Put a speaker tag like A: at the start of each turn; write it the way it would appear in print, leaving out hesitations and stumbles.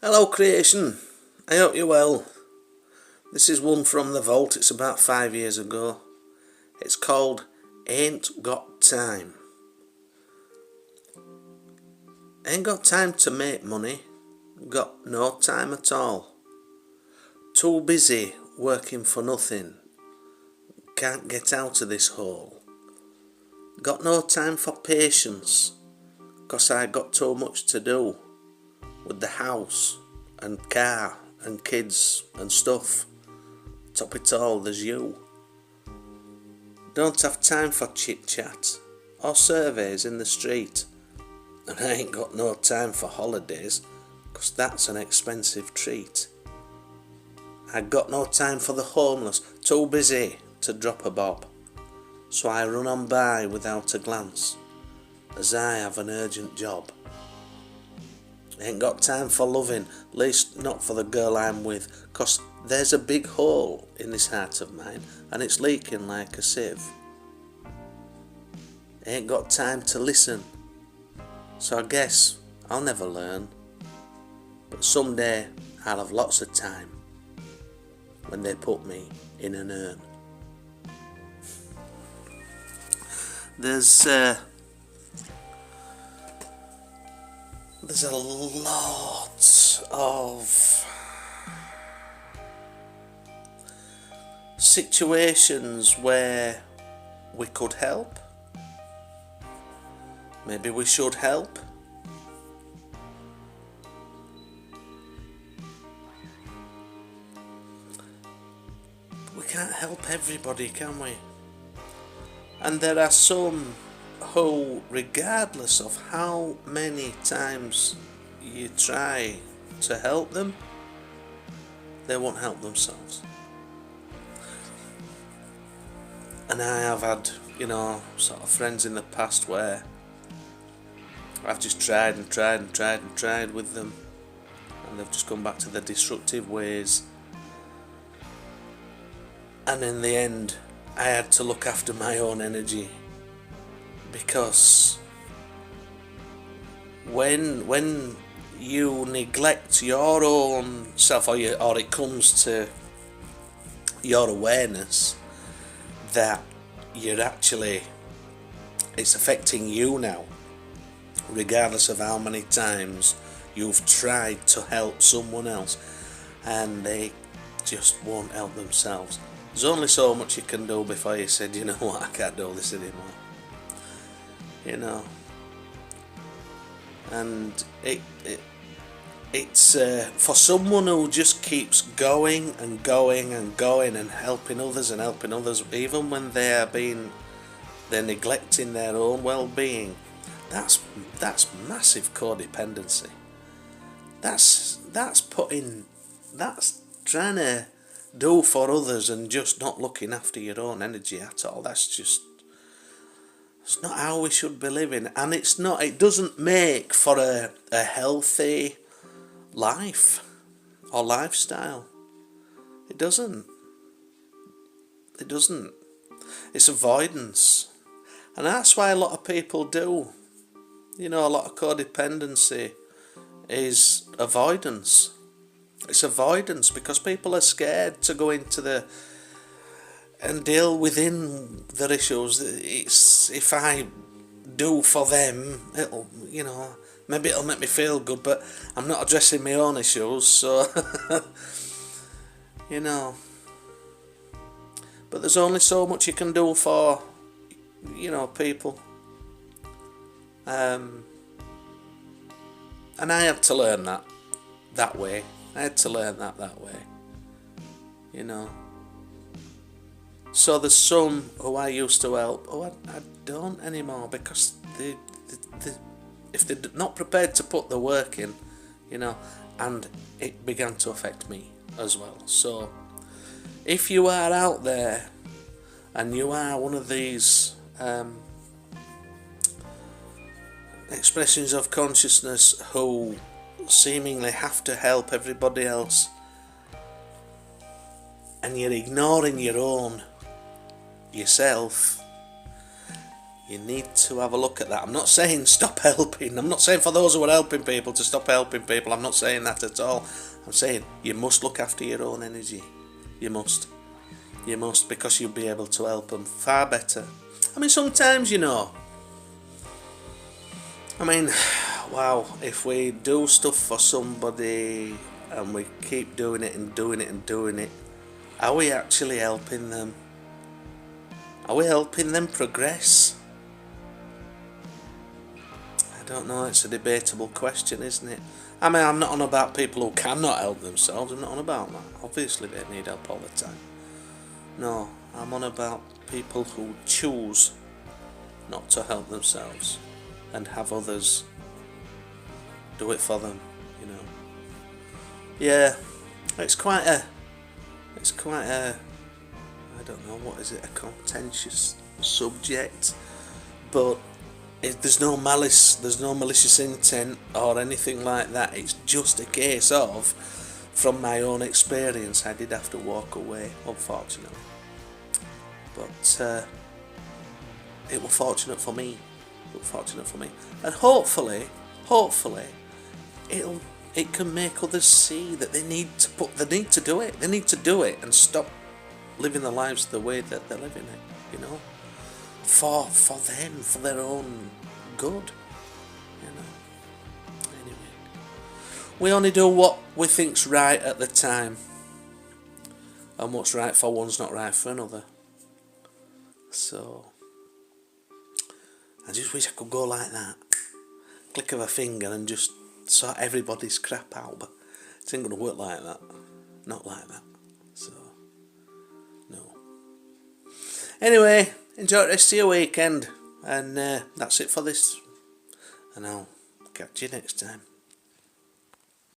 A: Hello creation, I hope you're well. This is one from the vault, it's about 5 years ago. It's called Ain't Got Time. Ain't got time to make money, got no time at all. Too busy working for nothing, can't get out of this hole. Got no time for patience, 'cause I got too much to do. With the house and car and kids and stuff. Top it all, there's you. Don't have time for chit chat or surveys in the street. And I ain't got no time for holidays, 'cause that's an expensive treat. I got no time for the homeless, too busy to drop a bob. So I run on by without a glance, as I have an urgent job. Ain't got time for loving, least not for the girl I'm with, 'cause there's a big hole in this heart of mine, and it's leaking like a sieve. Ain't got time to listen, so I guess I'll never learn. But someday I'll have lots of time, when they put me in an urn. There's a lot of situations where we could help. Maybe we should help. We can't help everybody, can we? And there are some who, regardless of how many times you try to help them, they won't help themselves. And I have had, sort of friends in the past where I've just tried with them, and they've just come back to their destructive ways. And in the end, I had to look after my own energy, because when you neglect your own self, or it comes to your awareness that it's affecting you now, regardless of how many times you've tried to help someone else and they just won't help themselves. There's only so much you can do before you said, you know what, I can't do this anymore. And it's for someone who just keeps going and helping others, even when they're neglecting their own well-being. That's massive codependency. That's trying to do for others and just not looking after your own energy at all. It's not how we should be living, and it doesn't make for a healthy life or lifestyle. It doesn't. It's avoidance, and that's why a lot of people do. A lot of codependency is avoidance. It's avoidance because people are scared to go into and deal within their issues. It's, if I do for them, maybe it'll make me feel good, but I'm not addressing my own issues, so But there's only so much you can do for, people. And I had to learn that way. So there's some who I used to help who I don't anymore, because if they're not prepared to put the work in, and it began to affect me as well. So if you are out there and you are one of these expressions of consciousness who seemingly have to help everybody else, and you're ignoring yourself, You need to have a look at that. I'm not saying stop helping. I'm not saying for those who are helping people to stop helping people. I'm not saying that at all. I'm saying you must look after your own energy. You must. You must, because you'll be able to help them far better. I mean, sometimes, wow, if we do stuff for somebody and we keep doing it and doing it and doing it, are we actually helping them? Are we helping them progress? I don't know, it's a debatable question, isn't it? I mean, I'm not on about people who cannot help themselves. I'm not on about that. Obviously they need help all the time. No, I'm on about people who choose not to help themselves and have others do it for them, Yeah, it's quite a, I don't know, what is it, a contentious subject, but there's no malice, there's no malicious intent or anything like that. It's just a case of, from my own experience, I did have to walk away, unfortunately. But it was fortunate for me. And hopefully, it can make others see that they need to do it. They need to do it and stop living their lives the way that they're living it. For them, for their own good. Anyway, we only do what we think's right at the time, and what's right for one's not right for another. So I just wish I could go like that, click of a finger, and just sort everybody's crap out, but it ain't gonna work like that. Not like that. So no. Anyway, enjoy the rest of your weekend, and that's it for this, and I'll catch you next time.